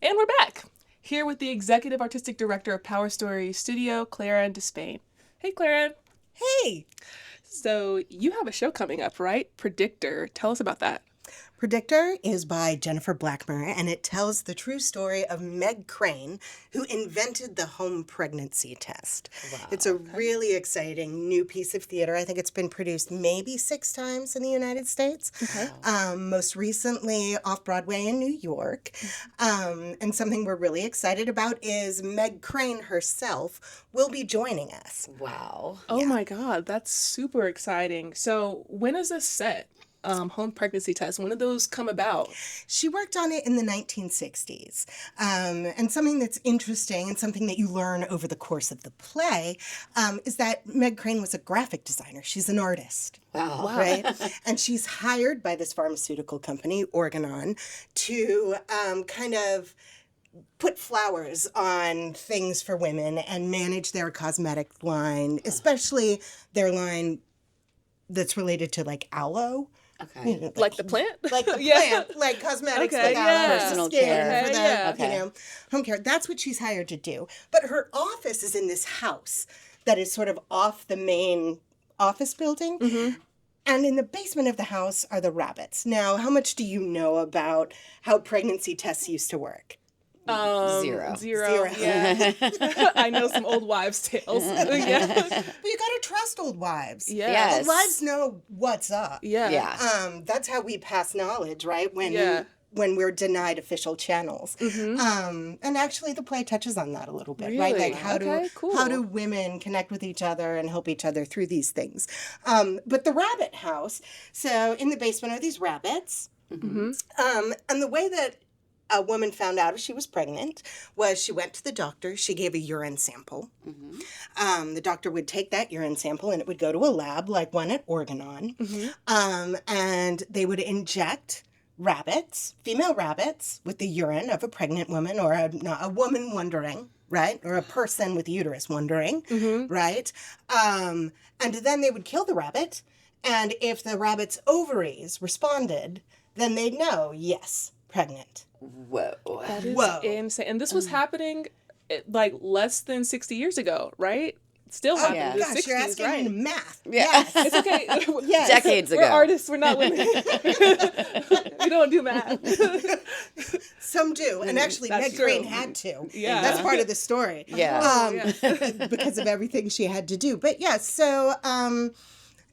And we're back, here with the Executive Artistic Director of Powerstories Studio, Clareann Despain. Hey, Clareann. Hey! So you have a show coming up, right? Predictor. Tell us about that. Predictor is by Jennifer Blackmer, and it tells the true story of Meg Crane, who invented the home pregnancy test. Wow. It's a really exciting new piece of theater. I think it's been produced maybe 6 times in the United States. Okay. Most recently off-Broadway in New York. And something we're really excited about is Meg Crane herself will be joining us. Wow. Oh my God, that's super exciting. So when is this set? Home pregnancy test. When did those come about? She worked on it in the 1960s. And something that's interesting and something that you learn over the course of the play is that Meg Crane was a graphic designer. She's an artist. Wow. Right? And she's hired by this pharmaceutical company, Organon, to kind of put flowers on things for women and manage their cosmetic line, especially their line that's related to like aloe. Okay. You know, like the plant? Like the plant, like cosmetics, like personal care. For the, you know, home care. That's what she's hired to do. But her office is in this house that is sort of off the main office building. Mm-hmm. And in the basement of the house are the rabbits. Now, how much do you know about how pregnancy tests used to work? Zero. Yeah. I know some old wives' tales. Yeah. But you gotta trust old wives. Yeah. Yes. Old wives know what's up. Yeah. That's how we pass knowledge, right? When we're denied official channels. Mm-hmm. And actually the play touches on that a little bit, right? Like how do women connect with each other and help each other through these things? But the rabbit house, so in the basement are these rabbits. Mm-hmm. And the way that a woman found out if she was pregnant was she went to the doctor. She gave a urine sample. Mm-hmm. The doctor would take that urine sample and it would go to a lab like one at Organon. Mm-hmm. And they would inject rabbits, female rabbits, with the urine of a pregnant woman or a woman wondering, right? Or a person with a uterus wondering, mm-hmm. right? And then they would kill the rabbit. And if the rabbit's ovaries responded, then they'd know, yes, pregnant. Whoa. That is insane. And this was happening like less than 60 years ago, right? Still happening in the 60s, you're asking right? me math. Yeah. Yes. It's okay. Yes. Decades ago. We're artists. We're not women. We don't do math. Some do. And actually, That's Meg true. Crane had to. Yeah. That's part of the story. Yeah. Because of everything she had to do. But yeah, so...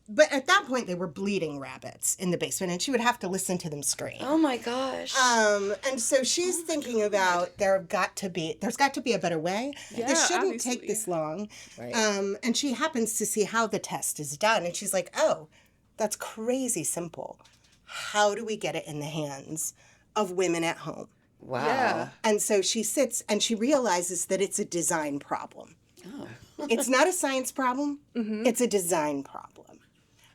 But at that point, they were bleeding rabbits in the basement, and she would have to listen to them scream. Oh my gosh. And so she's thinking about there's got to be a better way. Yeah, this shouldn't take this long. Right. And she happens to see how the test is done, and she's like, oh, that's crazy simple. How do we get it in the hands of women at home? Wow. Yeah. And so she sits and she realizes that it's a design problem. Oh. It's not a science problem. Mm-hmm. It's a design problem.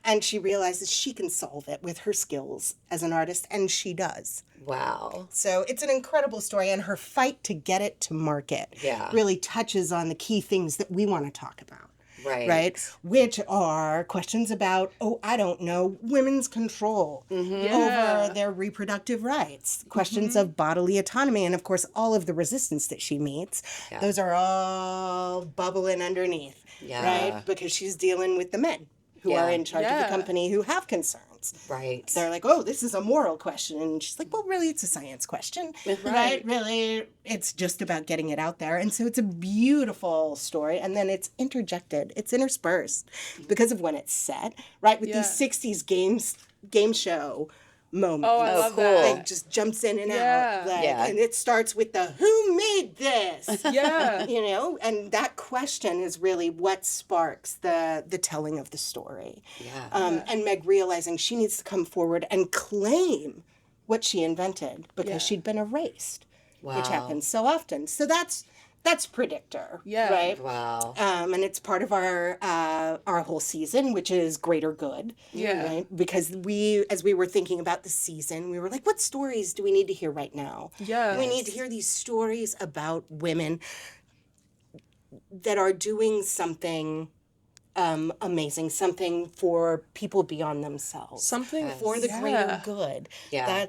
And she realizes she can solve it with her skills as an artist, and she does. Wow. So it's an incredible story, and her fight to get it to market really touches on the key things that we want to talk about. Right? Which are questions about, I don't know, women's control over their reproductive rights, questions of bodily autonomy, and of course, all of the resistance that she meets. Yeah. Those are all bubbling underneath, right? Because she's dealing with the men who are in charge of the company who have concerns. Right. They're like, oh, this is a moral question. And she's like, well, really, it's a science question. Right? Really, it's just about getting it out there. And so it's a beautiful story. And then it's interjected. It's interspersed because of when it's set, right? With these 60s game show moments. Oh, I love cool. that. Like, just jumps in and out. Like, and it starts with the, who made this? Yeah. You know, and that question is really what sparks the telling of the story. Yeah. And Meg realizing she needs to come forward and claim what she invented because she'd been erased, which happens so often. So that's Predictor, right? Wow. And it's part of our whole season, which is Greater Good, right? Because as we were thinking about the season, we were like, what stories do we need to hear right now? Yeah. We need to hear these stories about women that are doing something amazing, something for people beyond themselves. Something for the greater good. Yeah.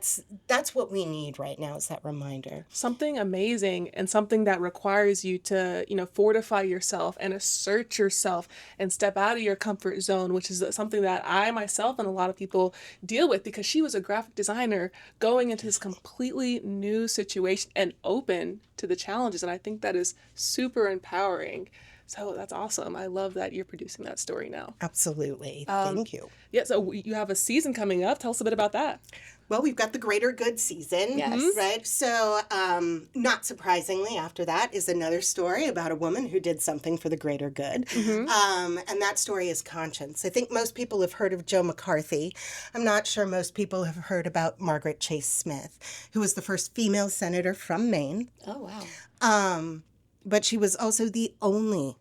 That's what we need right now, is that reminder. Something amazing, and something that requires you to, fortify yourself and assert yourself and step out of your comfort zone, which is something that I myself and a lot of people deal with, because she was a graphic designer going into this completely new situation and open to the challenges. And I think that is super empowering. So that's awesome. I love that you're producing that story now. Absolutely. Thank you. Yeah, so you have a season coming up. Tell us a bit about that. Well, we've got the Greater Good season, Yes. right? So, not surprisingly, after that is another story about a woman who did something for the greater good. And that story is Conscience. I think most people have heard of Joe McCarthy. I'm not sure most people have heard about Margaret Chase Smith, who was the first female senator from Maine. Oh, wow. But she was also the only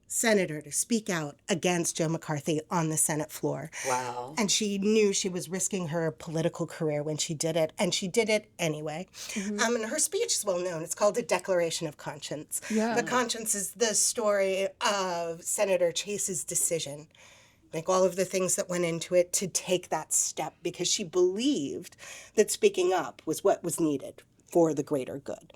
senator to speak out against Joe McCarthy on the Senate floor. Wow. And she knew she was risking her political career when she did it, and she did it anyway. And her speech is well known. It's called A Declaration of Conscience. Yeah. But Conscience is the story of Senator Chase's decision, like all of the things that went into it, to take that step, because she believed that speaking up was what was needed for the greater good.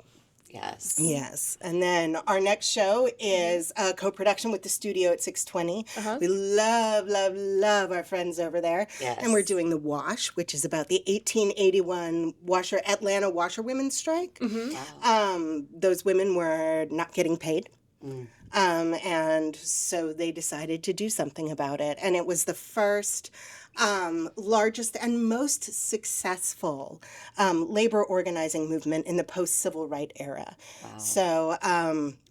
Yes. Yes. And then our next show is a co-production with the studio at 620. We love our friends over there. Yes. And we're doing The Wash, which is about the 1881 Atlanta washerwomen's strike. Those women were not getting paid. And so they decided to do something about it. And it was the first, largest, and most successful labor organizing movement in the post-civil rights era. Wow. So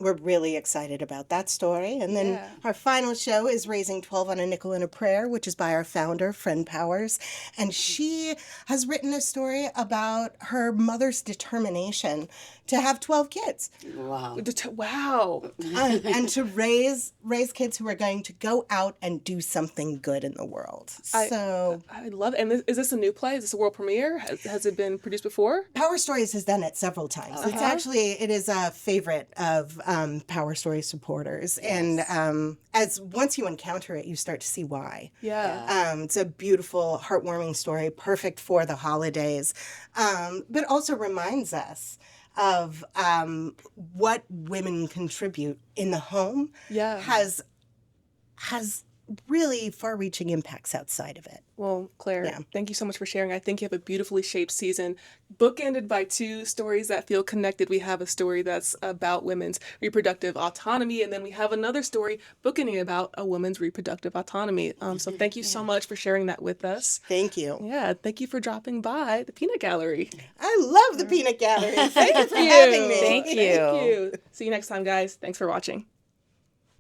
we're really excited about that story. And then our final show is Raising 12 on a Nickel and a Prayer, which is by our founder, Friend Powers. And she has written a story about her mother's determination to have 12 kids. Wow. Wow. And to raise kids who are going to go out and do something good in the world. I love it. And is this a new play? Is this a world premiere? Has it been produced before? Powerstories has done it several times. It is a favorite of Powerstories supporters. Yes. And as once you encounter it, you start to see why. Yeah. It's a beautiful, heartwarming story, perfect for the holidays, but also reminds us of what women contribute in the home. Has really far-reaching impacts outside of it. Well, Claire, thank you so much for sharing. I think you have a beautifully shaped season, bookended by two stories that feel connected. We have a story that's about women's reproductive autonomy, and then we have another story bookending about a woman's reproductive autonomy. So thank you so much for sharing that with us. Thank you. Yeah, thank you for dropping by the Peanut Gallery. I love the Peanut Gallery. Thank you for having me. Thank you. Thank you. See you next time, guys. Thanks for watching.